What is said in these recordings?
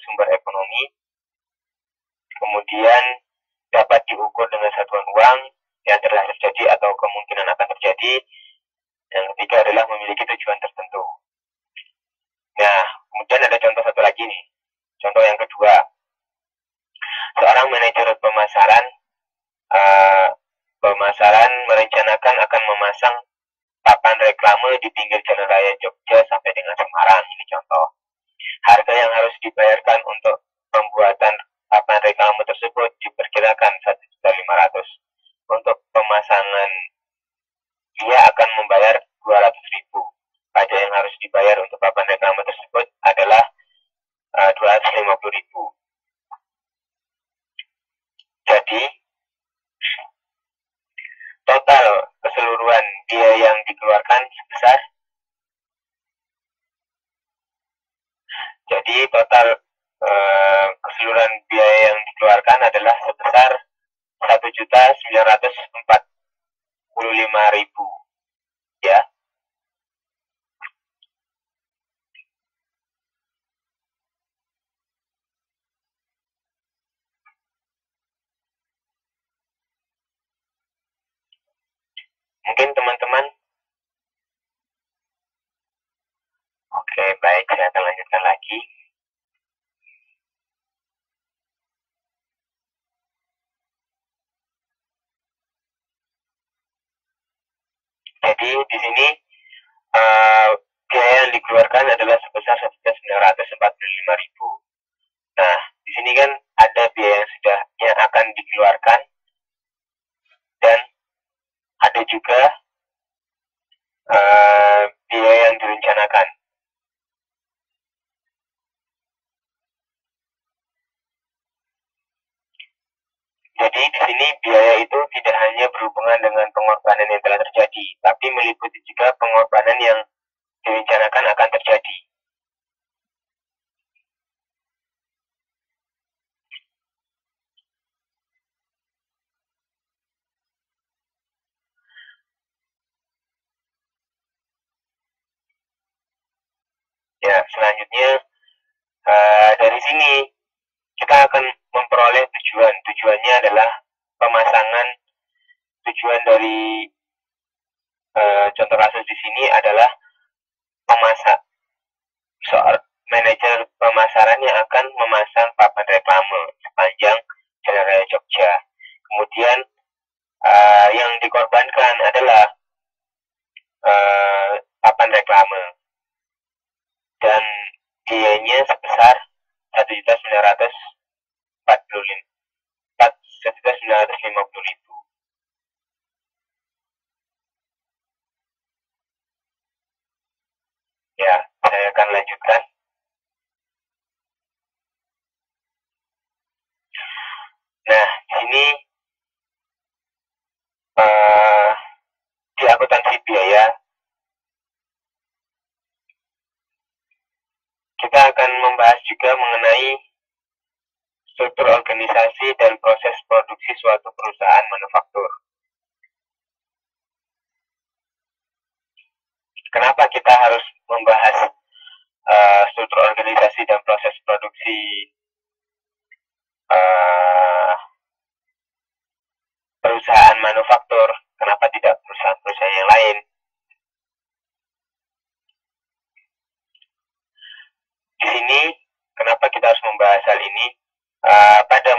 sumber ekonomi, kemudian dapat diukur dengan satuan uang yang telah terjadi atau kemungkinan akan terjadi. Yang ketiga adalah memiliki tujuan tertentu. Nah, kemudian ada contoh satu lagi nih. Contoh yang kedua, seorang manajer pemasaran merencanakan akan memasang papan reklame di pinggir jalan raya Jogja sampai dengan Semarang. Ini contoh. Harga yang harus dibayarkan untuk pembuatan papan reklame tersebut diperkirakan 1.500.000. Untuk pemasangan, ia akan membayar 200.000. Pajak yang harus dibayar untuk papan reklame tersebut adalah 250.000. Jadi, total keseluruhan biaya yang dikeluarkan sebesar keseluruhan biaya yang dikeluarkan adalah sebesar 1.945.000, ya. Mungkin teman-teman. Oke, baik, saya akan lanjutkan lagi. Jadi di sini biaya yang dikeluarkan adalah sebesar 1.945.000. Nah, di sini kan ada biaya yang akan dikeluarkan dan ada juga biaya yang direncanakan. Jadi di sini biaya itu tidak hanya berhubungan dengan pengorbanan yang telah terjadi, tapi meliputi juga pengorbanan yang direncanakan akan terjadi. Ya, selanjutnya dari sini kita akan memperoleh tujuan. Tujuannya adalah pemasangan. Tujuan dari contoh kasus di sini adalah manajer pemasaran yang akan memasang papan reklame sepanjang Jalan Raya Jogja. Kemudian yang dikorbankan adalah papan reklame dan biayanya sebesar 1.950.000. Ya, saya akan lanjutkan. Nah, di sini di akuntansi biaya kita akan membahas juga mengenai struktur organisasi dan proses produksi suatu perusahaan manufaktur. Kenapa kita harus membahas struktur organisasi dan proses produksi perusahaan manufaktur? Kenapa tidak perusahaan-perusahaan yang lain? Di sini, kenapa kita harus membahas hal ini? Pada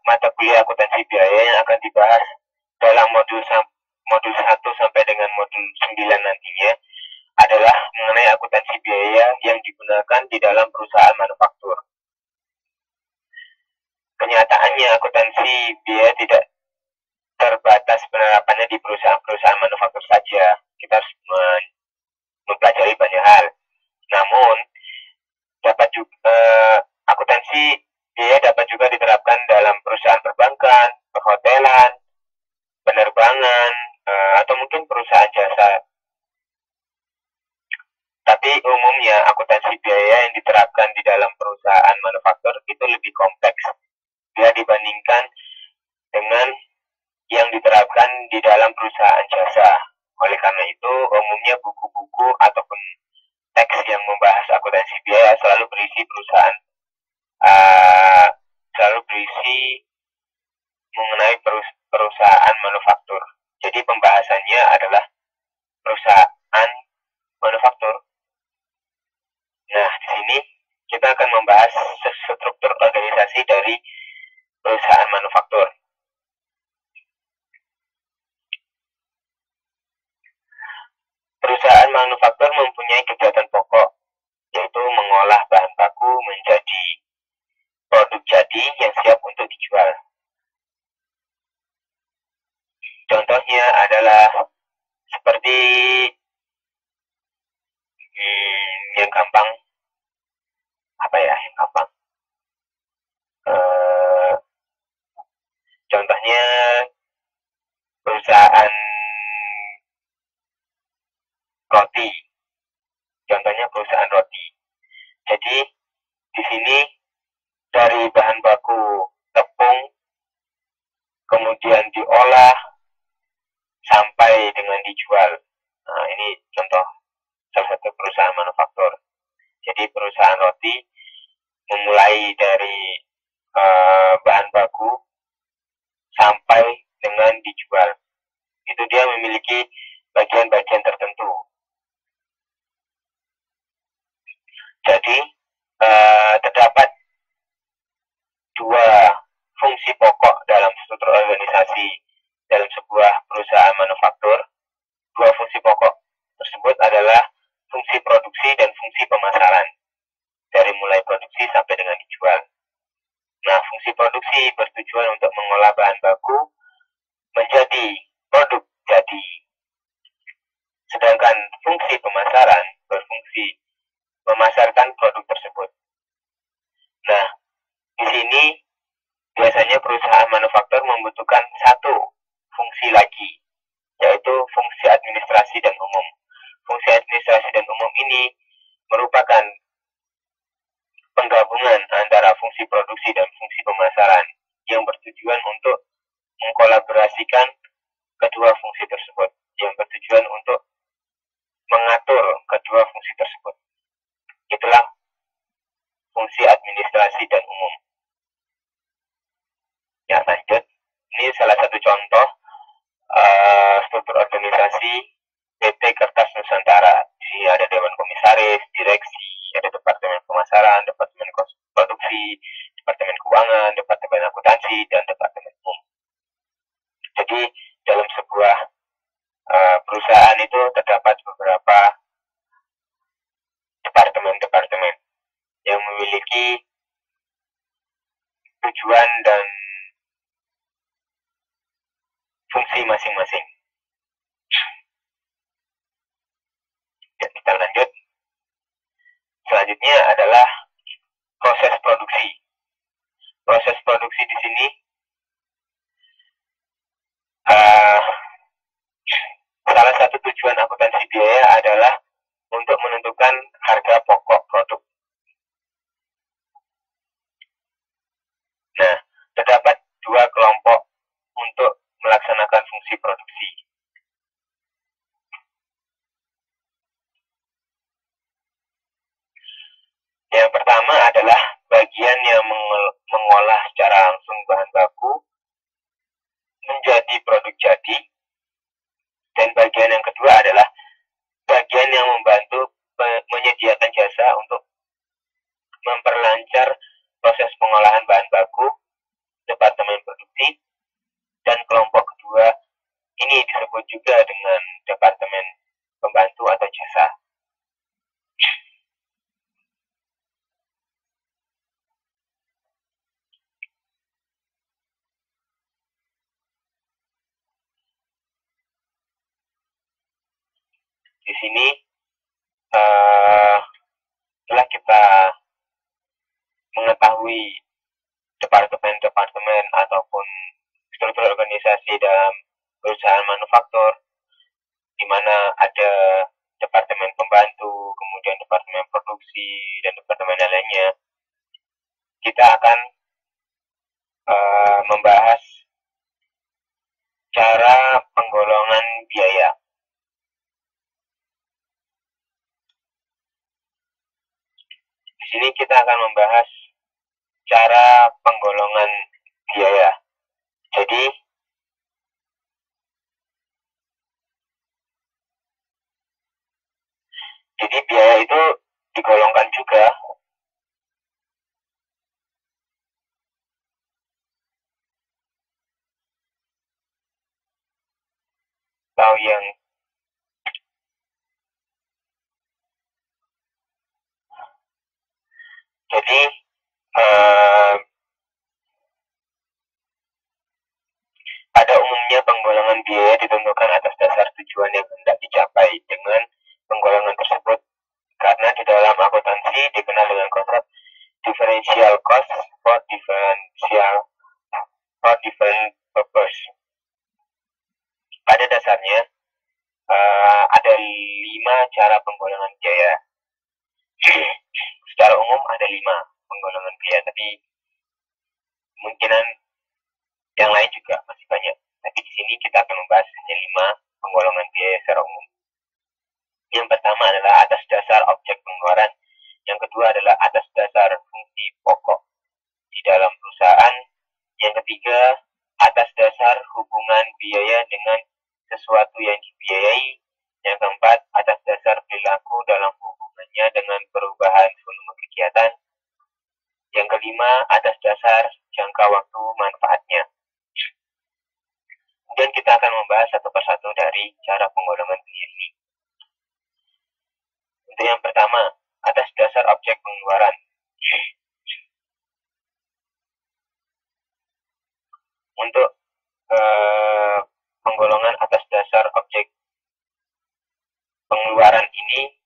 mata kuliah akuntansi biaya yang akan dibahas dalam modul 1 sampai dengan modul 9 nantinya adalah mengenai akuntansi biaya yang digunakan di dalam perusahaan manufaktur. Kenyataannya akuntansi biaya tidak terbatas penerapannya di perusahaan-perusahaan manufaktur saja. Kita harus mempelajari banyak hal. Namun, akuntansi biaya dapat juga diterapkan dalam perusahaan perbankan, perhotelan, penerbangan, atau mungkin perusahaan jasa. Tapi umumnya akuntansi biaya yang diterapkan di dalam perusahaan manufaktur itu lebih kompleks bila dibandingkan dengan yang diterapkan di dalam perusahaan jasa. Oleh karena itu, umumnya buku-buku ataupun teks yang membahas akuntansi biaya selalu berisi perusahaan selalu berisi mengenai perusahaan manufaktur. Jadi pembahasannya adalah perusahaan manufaktur. Nah, di sini kita akan membahas struktur organisasi dari perusahaan manufaktur. Perusahaan manufaktur mempunyai kegiatan pokok, yaitu mengolah bahan baku menjadi produk jadi yang siap untuk dijual. Contohnya adalah seperti yang gampang, yang gampang. Contohnya perusahaan roti. Contohnya perusahaan roti. Jadi di sini dari bahan baku tepung kemudian diolah sampai dengan dijual. Nah, ini contoh salah satu perusahaan manufaktur. Jadi perusahaan roti memulai dari bahan baku sampai dengan dijual. Itu dia memiliki bagian-bagian tertentu. Jadi terdapat dua fungsi pokok dalam struktur organisasi dalam sebuah perusahaan manufaktur. Dua fungsi pokok tersebut adalah fungsi produksi dan fungsi pemasaran, dari mulai produksi sampai dengan dijual. Nah, fungsi produksi bertujuan untuk mengolah bahan baku menjadi produk jadi. Sedangkan fungsi pemasaran berfungsi memasarkan produk tersebut. Nah, di sini biasanya perusahaan manufaktur membutuhkan satu fungsi lagi, yaitu fungsi administrasi dan umum. Fungsi administrasi dan umum ini merupakan penggabungan antara fungsi produksi dan fungsi pemasaran yang bertujuan untuk mengkolaborasikan kedua fungsi tersebut, yang bertujuan untuk mengatur kedua fungsi tersebut. Itulah fungsi administrasi dan umum. Ya, lanjut. Ini salah satu contoh struktur organisasi PT Kertas Nusantara. Di sini ada Dewan Komisaris, Direksi, ada Departemen Pemasaran, Departemen Produksi, Departemen Keuangan, Departemen Akuntansi, dan Departemen Umum. Jadi dalam sebuah perusahaan itu terdapat beberapa departemen-departemen yang memiliki tujuan dan fungsi masing-masing. Ya, kita lanjut. Selanjutnya adalah proses produksi. Proses produksi di sini salah satu tujuan akuntansi biaya adalah untuk menentukan harga pokok produk. Nah, terdapat dua kelompok untuk melaksanakan fungsi produksi. Yang pertama adalah bagian yang mengolah secara langsung bahan baku menjadi produk jadi, dan bagian yang kedua adalah bagian yang membantu menyediakan jasa untuk memperlancar proses pengolahan bahan baku, departemen produksi, dan kelompok kedua ini disebut juga dengan departemen pembantu atau jasa. Di sini setelah kita mengetahui departemen-departemen ataupun struktur organisasi dalam perusahaan manufaktur, di mana ada departemen pembantu, kemudian departemen produksi, dan departemen lainnya, kita akan membahas cara penggolongan biaya. Di sini kita akan membahas cara penggolongan biaya. Jadi biaya itu digolongkan juga. Tahu yang jadi pada umumnya penggolongan biaya ditentukan atas dasar tujuan yang hendak dicapai dengan penggolongan tersebut, karena di dalam akuntansi dikenal dengan konsep differential cost for different purpose. Pada dasarnya ada 5 cara penggolongan biaya. Secara umum ada 5 penggolongan biaya, tapi kemungkinan yang lain juga masih banyak. Tapi di sini kita akan membahas hanya 5 penggolongan biaya secara umum. Yang pertama adalah atas dasar objek pengeluaran. Yang kedua adalah atas dasar fungsi pokok di dalam perusahaan. Yang ketiga, atas dasar hubungan biaya dengan sesuatu yang dibiayai. Yang keempat, atas dasar perilaku dalam hubungannya dengan perubahan volume kegiatan. Yang kelima, atas dasar jangka waktu manfaatnya. Kemudian kita akan membahas satu persatu dari cara penggolongan biaya ini. Untuk yang pertama, atas dasar objek pengeluaran. Untuk penggolongan atas dasar objek pengeluaran ini,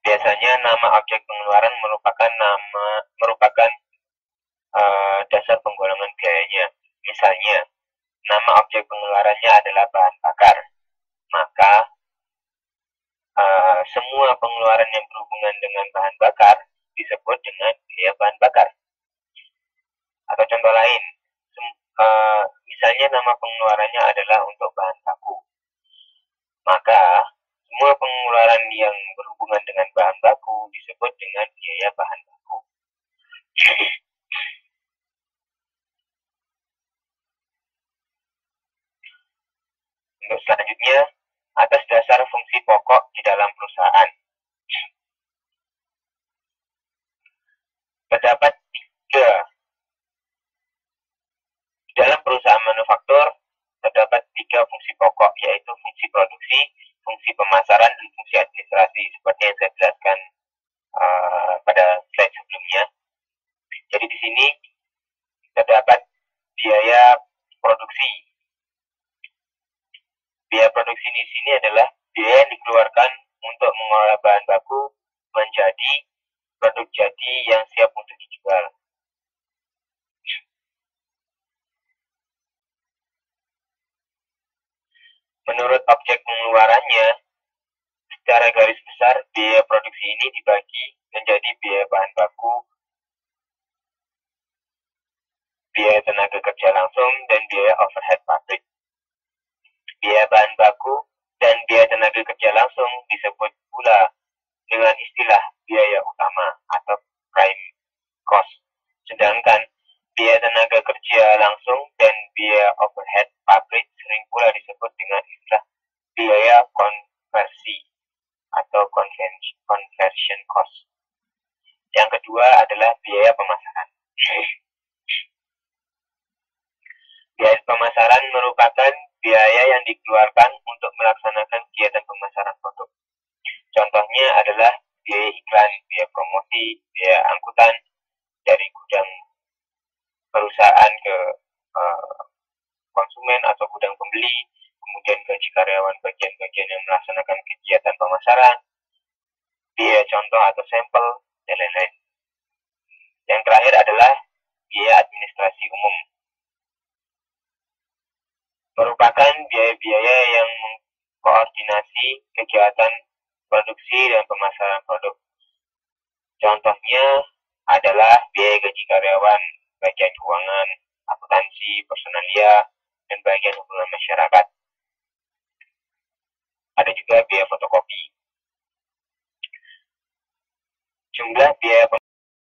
biasanya nama objek pengeluaran merupakan dasar penggolongan biayanya. Misalnya, nama objek pengeluarannya adalah bahan bakar, maka semua pengeluaran yang berhubungan dengan bahan bakar disebut dengan biaya bahan bakar. Atau contoh lain, misalnya nama pengeluarannya adalah untuk bahan baku, maka semua pengeluaran yang berhubungan dengan bahan baku disebut dengan biaya bahan baku. Untuk selanjutnya, atas dasar fungsi pokok di dalam perusahaan. Terdapat 3. Di dalam perusahaan manufaktur terdapat 3 fungsi pokok, yaitu fungsi produksi, fungsi pemasaran, dan fungsi administrasi, seperti yang saya jelaskan pada slide sebelumnya. Jadi di sini terdapat biaya produksi. Biaya produksi di sini adalah biaya yang dikeluarkan untuk mengolah bahan baku menjadi produk jadi yang siap untuk dijual. Menurut objek pengeluarannya, secara garis besar biaya produksi ini dibagi menjadi biaya bahan baku, biaya tenaga kerja langsung, dan biaya overhead pabrik. Biaya bahan baku dan biaya tenaga kerja langsung disebut pula dengan istilah biaya utama atau prime cost. Sedangkan biaya tenaga kerja langsung dan biaya overhead pabrik sering pula disebut dengan istilah biaya konversi atau conversion cost. Yang kedua adalah biaya pemasaran. Biaya pemasaran merupakan biaya yang dikeluarkan untuk melaksanakan kegiatan pemasaran produk. Contohnya adalah biaya iklan, biaya promosi, biaya angkutan dari gudang perusahaan ke konsumen atau gudang pembeli, kemudian gaji karyawan bagian-bagian yang melaksanakan kegiatan pemasaran, biaya contoh atau sampel, dan lain-lain. Yang terakhir adalah biaya administrasi umum. Merupakan biaya-biaya yang mengkoordinasi kegiatan produksi dan pemasaran produk. Contohnya adalah biaya gaji karyawan, bagian keuangan, akuntansi, personalia, dan bagian hubungan masyarakat. Ada juga biaya fotokopi. Jumlah biaya